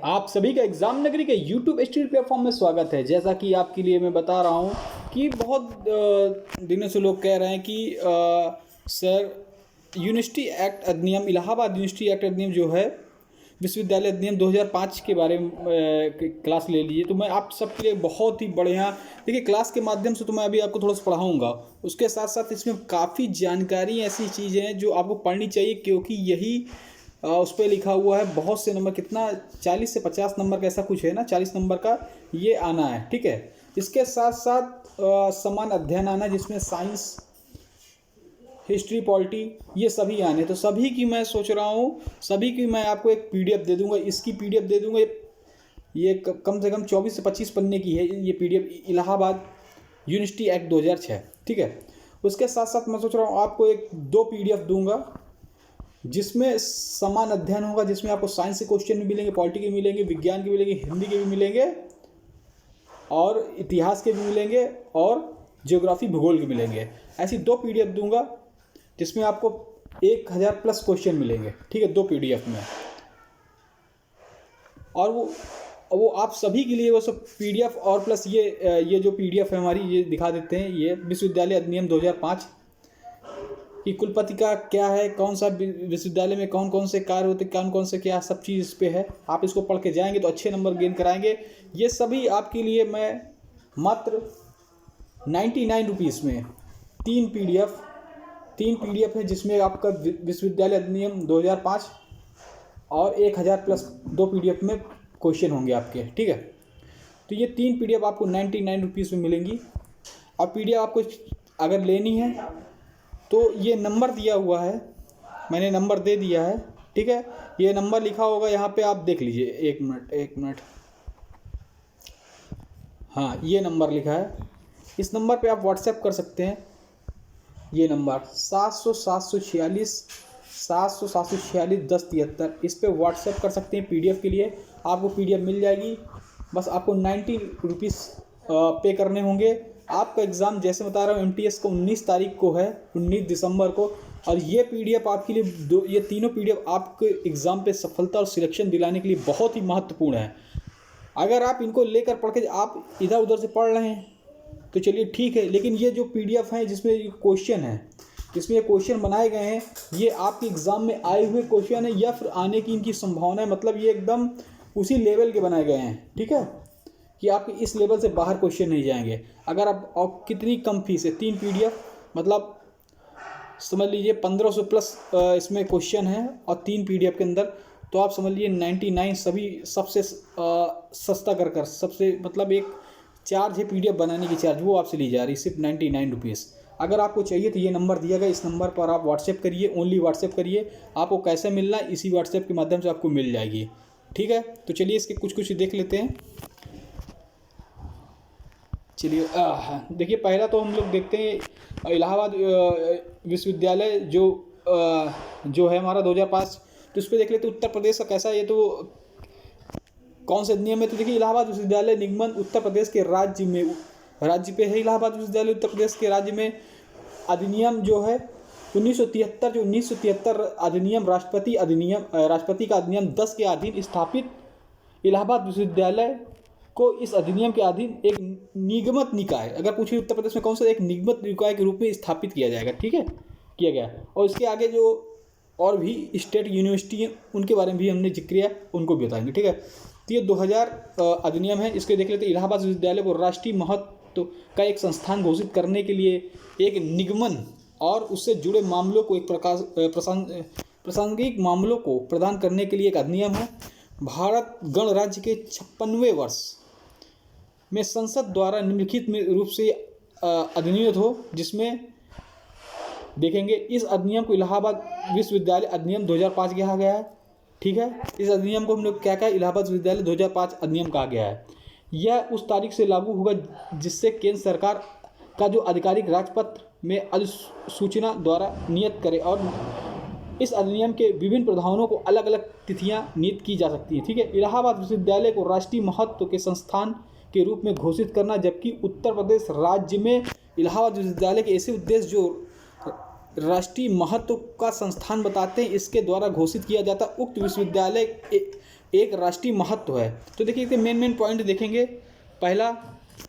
आप सभी का एग्जाम नगरी के यूट्यूब स्टडी प्लेटफॉर्म में स्वागत है। जैसा कि आपके लिए मैं बता रहा हूँ कि बहुत दिनों से लोग कह रहे हैं कि सर यूनिवर्सिटी एक्ट अधिनियम, इलाहाबाद यूनिवर्सिटी एक्ट अधिनियम जो है, विश्वविद्यालय अधिनियम 2005 के बारे में क्लास ले लीजिए। तो मैं आप सबके लिए बहुत ही बढ़िया, देखिए क्लास के माध्यम से तो मैं अभी आपको थोड़ा सा पढ़ाऊँगा, उसके साथ साथ इसमें काफ़ी जानकारी ऐसी चीज़ें हैं जो आपको पढ़नी चाहिए, क्योंकि यही उस पर लिखा हुआ है। बहुत से नंबर, कितना 40 से 50 नंबर का ऐसा कुछ है ना, 40 नंबर का ये आना है, ठीक है। इसके साथ साथ समान अध्ययन आना है, जिसमें साइंस, हिस्ट्री, पॉलिटी, ये सभी आने। तो सभी की मैं सोच रहा हूँ, सभी की मैं आपको एक पीडीएफ दे दूंगा। इसकी पीडीएफ दे दूंगा, ये कम से कम 24 से 25 पन्ने की है ये पीडीएफ, इलाहाबाद यूनिवर्सिटी एक्ट 2006, ठीक है। उसके साथ साथ मैं सोच रहा हूँ आपको दो पीडीएफ दूंगा, जिसमें समान अध्ययन होगा, जिसमें आपको साइंस के क्वेश्चन भी मिलेंगे, पॉलिटी के मिलेंगे, विज्ञान के मिलेंगे, हिंदी के भी मिलेंगे, और इतिहास के भी मिलेंगे, और ज्योग्राफी, भूगोल के मिलेंगे। ऐसी दो पीडीएफ दूंगा जिसमें आपको 1000 प्लस क्वेश्चन मिलेंगे, ठीक है, दो पीडीएफ में। और वो आप सभी के लिए वो सब पीडीएफ और प्लस ये जो पीडीएफ है हमारी, ये दिखा देते हैं। ये विश्वविद्यालय अधिनियम 2005 कि कुलपति का क्या है, कौन सा विश्वविद्यालय में कौन कौन से कार्य होते, कौन कौन से क्या सब चीज़ इस पे है। आप इसको पढ़ के जाएंगे तो अच्छे नंबर गेन कराएंगे। ये सभी आपके लिए मैं मात्र 99 रुपीज़ में तीन पीडीएफ है, जिसमें आपका विश्वविद्यालय अधिनियम 2005 और 1000 प्लस दो पीडीएफ में क्वेश्चन होंगे आपके, ठीक है। तो ये तीन पीडीएफ आपको 99 रुपीज़ में मिलेंगी। और पीडीएफ आपको अगर लेनी है तो ये नंबर दिया हुआ है, मैंने नंबर दे दिया है, ठीक है। ये नंबर लिखा होगा यहाँ पे, आप देख लीजिए। एक मिनट, हाँ ये नंबर लिखा है। इस नंबर पे आप व्हाट्सएप कर सकते हैं। ये नंबर 700 746 1073, इस पे व्हाट्सएप कर सकते हैं पीडीएफ के लिए। आपको पीडीएफ मिल जाएगी। बस आपको 90 रुपीज़ पे करने होंगे। आपका एग्ज़ाम जैसे बता रहा हूँ एमटीएस को 19 तारीख को है, 19 दिसंबर को। और ये पीडीएफ आपके लिए ये तीनों पीडीएफ आपके एग्ज़ाम पे सफलता और सिलेक्शन दिलाने के लिए बहुत ही महत्वपूर्ण है। अगर आप इनको लेकर पढ़ के आप इधर उधर से पढ़ रहे हैं तो चलिए ठीक है, लेकिन ये जो पीडीएफ है जिसमें ये क्वेश्चन है, जिसमें ये क्वेश्चन बनाए गए हैं, ये आपके एग्ज़ाम में आए हुए क्वेश्चन है या फिर आने की इनकी संभावना है। मतलब ये एकदम उसी लेवल के बनाए गए हैं, ठीक है, कि आपके इस लेवल से बाहर क्वेश्चन नहीं जाएंगे। अगर आप, और कितनी कम फीस है, तीन पीडीएफ मतलब समझ लीजिए 1500 प्लस इसमें क्वेश्चन है, और तीन पीडीएफ के अंदर तो आप समझ लीजिए 99 सभी सबसे सस्ता कर सबसे, मतलब एक चार्ज है पीडीएफ बनाने की चार्ज, वो आपसे ली जा रही सिर्फ 99 रुपीज़। अगर आपको चाहिए तो ये नंबर दिया गया, इस नंबर पर आप व्हाट्सएप करिए, ओनली व्हाट्सएप करिए। आपको कैसे मिलना है, इसी व्हाट्सएप के माध्यम से आपको मिल जाएगी, ठीक है। तो चलिए इसके कुछ देख लेते हैं। चलिए देखिए, पहला तो हम लोग देखते हैं इलाहाबाद विश्वविद्यालय जो है हमारा 2005, तो उस पर देख लेते हैं उत्तर प्रदेश का कैसा है। ये तो कौन से अधिनियम है, तो देखिए इलाहाबाद विश्वविद्यालय निगमन उत्तर प्रदेश के राज्य पे है। इलाहाबाद विश्वविद्यालय उत्तर प्रदेश के राज्य में अधिनियम जो है 1973 अधिनियम, राष्ट्रपति का अधिनियम 10 के अधीन स्थापित इलाहाबाद विश्वविद्यालय को इस अधिनियम के अधीन एक निगमित निकाय, अगर पूछिए उत्तर प्रदेश में कौन सा, एक निगमित निकाय के रूप में स्थापित किया जाएगा, ठीक है, किया गया। और इसके आगे जो और भी स्टेट यूनिवर्सिटी हैं उनके बारे में भी हमने जिक्र किया, उनको भी बताएंगे, ठीक है। तो ये 2000 अधिनियम है। इसके देख लेते हैं। इलाहाबाद विश्वविद्यालय को राष्ट्रीय महत्व का एक संस्थान घोषित करने के लिए एक निगमन और उससे जुड़े मामलों को, एक प्रासंगिक मामलों को प्रदान करने के लिए एक अधिनियम है। भारत गणराज्य के 56वें वर्ष में संसद द्वारा निम्नलिखित रूप से अधिनियमित हो, जिसमें देखेंगे इस अधिनियम को इलाहाबाद विश्वविद्यालय अधिनियम 2005 कहा गया है, ठीक है। इस अधिनियम को हम लोग क्या कहा, इलाहाबाद विश्वविद्यालय 2005 अधिनियम कहा गया है। यह उस तारीख से लागू होगा जिससे केंद्र सरकार का जो आधिकारिक राजपत्र में अधिसूचना द्वारा नियत करे, और इस अधिनियम के विभिन्न प्रावधानों को अलग अलग तिथियां नियत की जा सकती हैं, ठीक है। इलाहाबाद विश्वविद्यालय को राष्ट्रीय महत्व के संस्थान के रूप में घोषित करना, जबकि उत्तर प्रदेश राज्य में इलाहाबाद विश्वविद्यालय के ऐसे उद्देश्य जो राष्ट्रीय महत्व का संस्थान बताते हैं, इसके द्वारा घोषित किया जाता। उक्त विश्वविद्यालय एक राष्ट्रीय महत्व है। तो देखिए मेन पॉइंट देखेंगे। पहला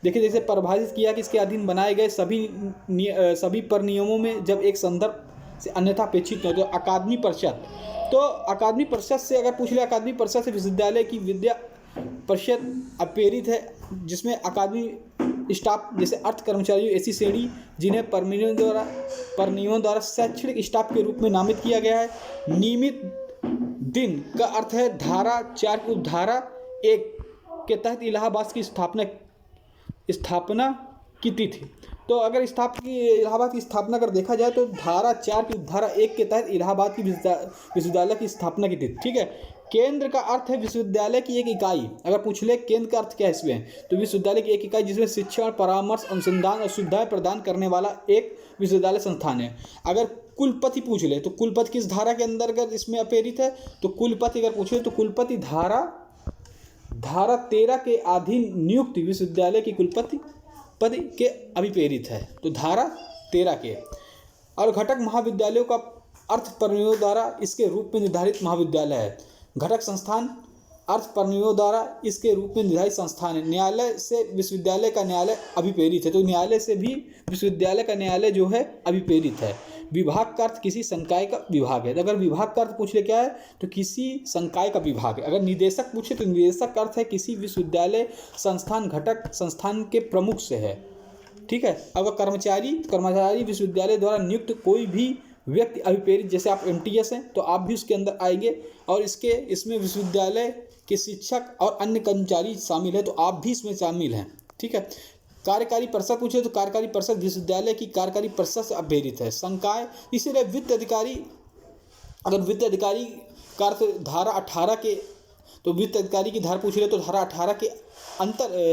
देखिए, जैसे परिभाषित किया कि इसके अधीन बनाए गए सभी पर नियमों में जब एक संदर्भ से अन्यथा अपेक्षित हो तो अकादमी परिषद। तो अकादमी परिषद से अगर पूछ ले, अकादमी परिषद से विश्वविद्यालय की विद्या परिषद अप्रेरित है, जिसमें अकादमी स्टाफ जैसे अर्थ कर्मचारियों ऐसी श्रेणी जिन्हें परनियमों द्वारा शैक्षणिक स्टाफ के रूप में नामित किया गया है। नियमित दिन का अर्थ है धारा 4 की उपधारा 1 के तहत इलाहाबाद की स्थापना की तिथि। तो अगर इलाहाबाद की स्थापना अगर देखा जाए तो धारा 4 की उपधारा 1 के तहत इलाहाबाद की विश्वविद्यालय की स्थापना की तिथि। ठीक है। केंद्र का अर्थ है विश्वविद्यालय की एक इकाई। अगर पूछ ले केंद्र का अर्थ क्या है इसमें, तो विश्वविद्यालय की एक इकाई जिसमें शिक्षण, परामर्श, अनुसंधान और सुविधाएं प्रदान करने वाला एक विश्वविद्यालय संस्थान है। अगर कुलपति पूछ ले तो कुलपति किस धारा के अंतर्गत इसमें अप्रेरित है, तो कुलपति अगर पूछ ले तो कुलपति धारा 13 के अधीन नियुक्त विश्वविद्यालय की कुलपति पद के अभिप्रेरित है। तो धारा 13 के। और घटक महाविद्यालयों का अर्थ परनियों द्वारा इसके रूप में निर्धारित महाविद्यालय है। घटक संस्थान अर्थ परनियों द्वारा इसके रूप में निर्धारित संस्थान है। न्यायालय से विश्वविद्यालय का न्यायालय अभिप्रेरित है। तो न्यायालय से भी विश्वविद्यालय का न्यायालय जो है अभिप्रेरित है। विभाग का अर्थ किसी संकाय का विभाग है। अगर विभाग का अर्थ पूछ ले क्या है, तो किसी संकाय का विभाग है। अगर निदेशक पूछे तो निदेशक का अर्थ है किसी विश्वविद्यालय संस्थान घटक संस्थान के प्रमुख से है। ठीक है। अगर कर्मचारी विश्वविद्यालय द्वारा नियुक्त कोई भी व्यक्ति अभिप्रेरित, जैसे आप MTS हैं तो आप भी उसके अंदर आएंगे, और इसमें विश्वविद्यालय के शिक्षक और अन्य कर्मचारी शामिल है, तो आप भी इसमें शामिल हैं। ठीक है। कार्यकारी परिषद पूछे तो कार्यकारी परिषद विश्वविद्यालय की कार्यकारी परिषद से अप्रेरित है। संकाय, इसीलिए वित्त अधिकारी, अगर वित्त अधिकारी का अर्थ धारा 18 के, तो वित्त अधिकारी की धारा पूछ रहे तो धारा 18 के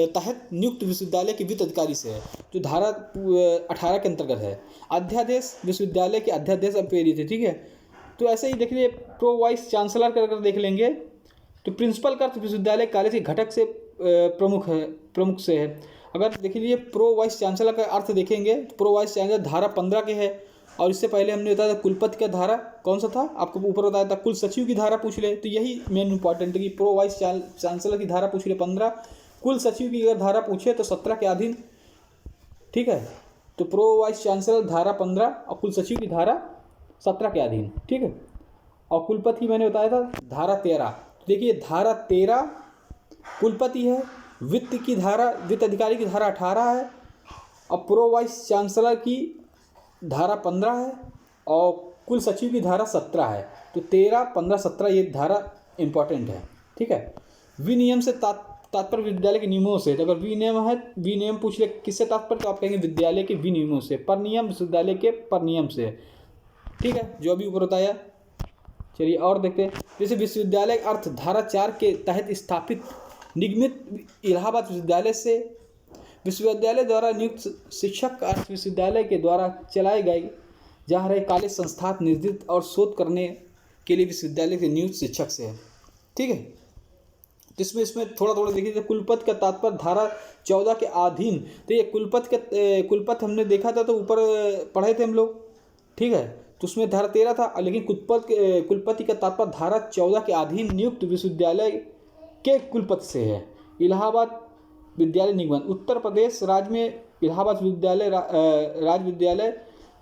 तहत नियुक्त विश्वविद्यालय के वित्त अधिकारी से है, जो धारा 18 के अंतर्गत है। अध्यादेश विश्वविद्यालय के अध्यादेश अप्रेरित है। ठीक है। तो ऐसे ही देख लीजिए प्रो वाइस चांसलर का अगर देख लेंगे तो प्रिंसिपल का अर्थ विश्वविद्यालय कॉलेज के घटक से प्रमुख से है। अगर देख लीजिए प्रो वाइस चांसलर का अर्थ देखेंगे तो प्रो वाइस चांसलर धारा 15 के है। और इससे पहले हमने बताया था कुलपति का धारा कौन सा था, आपको ऊपर बताया था। कुल सचिव की धारा पूछ ले तो यही मेन इंपॉर्टेंट है कि प्रो वाइस चांसलर की धारा पूछ ले 15, कुल सचिव की अगर धारा पूछे तो 17 के अधीन। ठीक है। तो प्रो वाइस चांसलर धारा 15 और कुल सचिव की धारा 17 के अधीन। ठीक है। और कुलपति मैंने बताया था धारा 13। तो देखिए धारा 13 कुलपति है, वित्त अधिकारी की धारा 18 है, और प्रो वाइस चांसलर की धारा 15 है, और कुल सचिव की धारा 17 है। तो 13, 15, 17 ये धारा इंपॉर्टेंट है। ठीक है। विनियम से तात्पर्य विद्यालय के नियमों से। तो अगर विनियम है, विनियम पूछ ले किससे तात्पर्य, तो आप कहेंगे विद्यालय के विनियमों से। परनियम विश्वविद्यालय के परनियम से। ठीक है, जो अभी ऊपर बताया। चलिए और देखते हैं। जैसे विश्वविद्यालय का अर्थ धारा 4 के तहत स्थापित निगमित इलाहाबाद विश्वविद्यालय से। विश्वविद्यालय द्वारा नियुक्त शिक्षक का अर्थ विश्वविद्यालय के द्वारा चलाए गए जा रहे कॉलेज संस्थान निर्दिष्ट और शोध करने के लिए विश्वविद्यालय के नियुक्त शिक्षक से है। ठीक है। तो इसमें थोड़ा देखिए, कुलपति का तात्पर्य धारा 14 के अधीन। तो ये कुलपति हमने देखा था तो ऊपर पढ़े थे हम लोग। ठीक है। तो उसमें धारा 13 था, लेकिन कुलपति का तात्पर्य धारा 14 के अधीन नियुक्त विश्वविद्यालय के कुलपति से है। इलाहाबाद विद्यालय निगमन। उत्तर प्रदेश राज्य में इलाहाबाद राज्य विद्यालय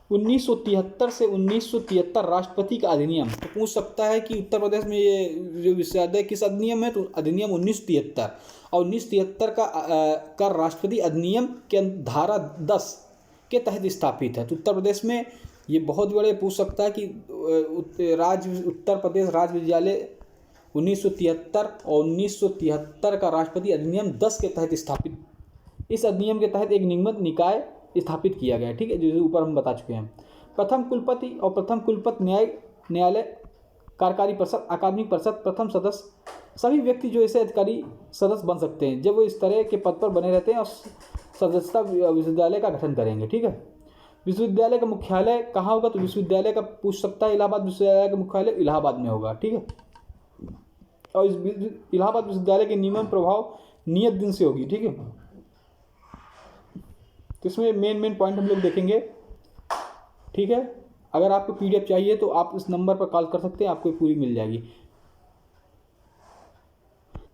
1973 से 1973 राष्ट्रपति का अधिनियम। तो पूछ सकता है कि उत्तर प्रदेश में ये जो विश्वविद्यालय किस अधिनियम है, तो अधिनियम 1973। और 1973 का राष्ट्रपति अधिनियम के धारा 10 के तहत स्थापित है। तो उत्तर प्रदेश में ये बहुत बड़े पूछ सकता है कि उत्तर प्रदेश राज्य विद्यालय 1973 और 1973 का राष्ट्रपति अधिनियम 10 के तहत स्थापित। इस अधिनियम के तहत एक निगमित निकाय स्थापित किया गया है। ठीक है, जो ऊपर हम बता चुके हैं। प्रथम कुलपति और प्रथम कुलपति न्यायालय कार्यकारी परिषद अकादमिक परिषद प्रथम सदस्य सभी व्यक्ति जो ऐसे अधिकारी सदस्य बन सकते हैं जब वो इस तरह के पद पर बने रहते हैं और सदस्यता विश्वविद्यालय का गठन करेंगे। ठीक है। विश्वविद्यालय का मुख्यालय कहाँ होगा, तो विश्वविद्यालय का पूछ सकता है इलाहाबाद विश्वविद्यालय का मुख्यालय इलाहाबाद में होगा। ठीक है। और इस इलाहाबाद विश्वविद्यालय के नियमन प्रभाव नियत दिन से होगी। ठीक है। तो इसमें मेन पॉइंट हम लोग देखेंगे। ठीक है। अगर आपको PDF चाहिए तो आप इस नंबर पर कॉल कर सकते हैं, आपको पूरी मिल जाएगी।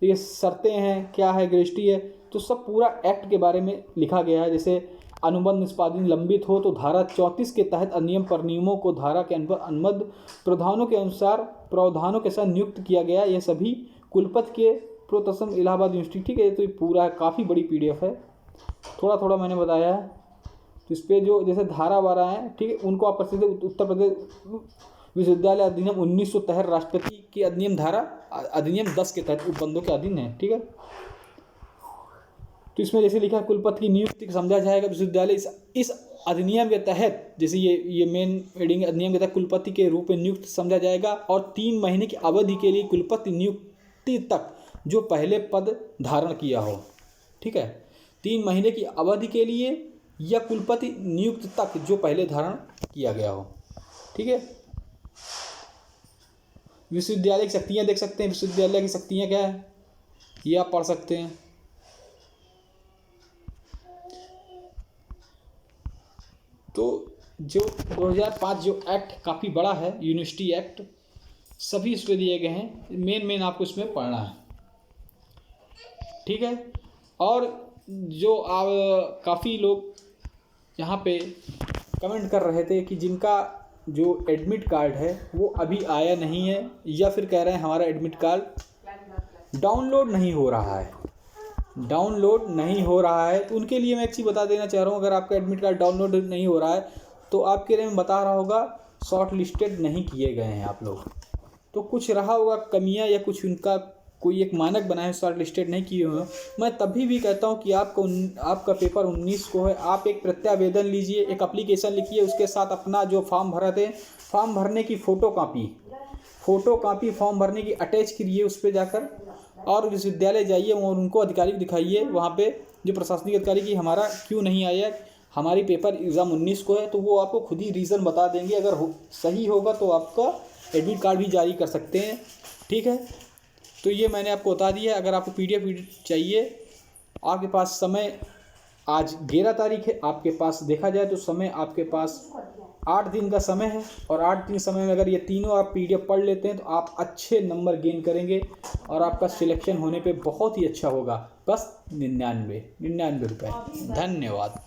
ये शर्तें हैं, क्या है, ग्रेजुटी है, तो सब पूरा एक्ट के बारे में लिखा गया है। जैसे अनुबंध निष्पादन लंबित हो तो धारा 34 के तहत अधिनियम पर नियमों को धारा के अनुबंध प्रावधानों के अनुसार प्रावधानों के साथ नियुक्त किया गया। यह सभी कुलपति के प्रोतसम इलाहाबाद यूनिवर्सिटी। ठीक है, तो ये पूरा काफ़ी बड़ी PDF है, थोड़ा थोड़ा मैंने बताया है। तो इस पर जो जैसे धारा वारा है, ठीक है, उनको आप प्रसिद्ध उत्तर प्रदेश विश्वविद्यालय अधिनियम 1900 तहत राष्ट्रपति की अधिनियम धारा अधिनियम 10 के तहत उपबंधों के अधीन है। ठीक है, तो इसमें जैसे लिखा है कुलपति की नियुक्ति समझा जाएगा विश्वविद्यालय इस अधिनियम के तहत, जैसे ये मेन हेडिंग अधिनियम के तहत कुलपति के रूप में नियुक्त समझा जाएगा और 3 महीने की अवधि के लिए कुलपति नियुक्ति तक जो पहले पद धारण किया हो। ठीक है, 3 महीने की अवधि के लिए या कुलपति नियुक्त तक जो पहले धारण किया गया हो। ठीक है, विश्वविद्यालय की शक्तियाँ देख सकते हैं। विश्वविद्यालय की शक्तियाँ क्या है ये आप पढ़ सकते हैं। तो जो 2005 जो एक्ट काफ़ी बड़ा है, यूनिवर्सिटी एक्ट, सभी इस पर दिए गए हैं। मेन आपको इसमें पढ़ना है। ठीक है, और जो आप काफ़ी लोग यहाँ पे कमेंट कर रहे थे कि जिनका जो एडमिट कार्ड है वो अभी आया नहीं है, या फिर कह रहे हैं हमारा एडमिट कार्ड डाउनलोड नहीं हो रहा है, तो उनके लिए मैं एक चीज़ बता देना चाह रहा हूँ। अगर आपका एडमिट कार्ड डाउनलोड नहीं हो रहा है तो आपके लिए मैं बता रहा होगा शॉर्ट लिस्टेड नहीं किए गए हैं आप लोग, तो कुछ रहा होगा कमियां, या कुछ उनका कोई एक मानक बना है, शॉर्ट लिस्टेड नहीं किए हुए। मैं तभी भी कहता हूं कि आपका पेपर 19 को है, आप एक प्रत्यावेदन लीजिए, एक एप्लीकेशन लिखिए, उसके साथ अपना जो फॉर्म भरा थे, फॉर्म भरने की फ़ोटो कापी फॉर्म भरने की अटैच करिए उस पर जाकर, और विश्वविद्यालय जाइए और उनको अधिकारी को दिखाइए वहाँ पे, जो प्रशासनिक अधिकारी की हमारा क्यों नहीं आया, हमारी पेपर एग्ज़ाम 19 को है, तो वो आपको खुद ही रीज़न बता देंगे। अगर सही होगा तो आपका एडमिट कार्ड भी जारी कर सकते हैं। ठीक है, तो ये मैंने आपको बता दिया। अगर आपको PDF चाहिए, आपके पास समय आज 11 तारीख है, आपके पास देखा जाए तो समय आपके पास 8 दिन का समय है, और 8 दिन समय में अगर ये तीनों आप PDF पढ़ लेते हैं तो आप अच्छे नंबर गेन करेंगे और आपका सिलेक्शन होने पे बहुत ही अच्छा होगा। बस 99 रुपये। धन्यवाद।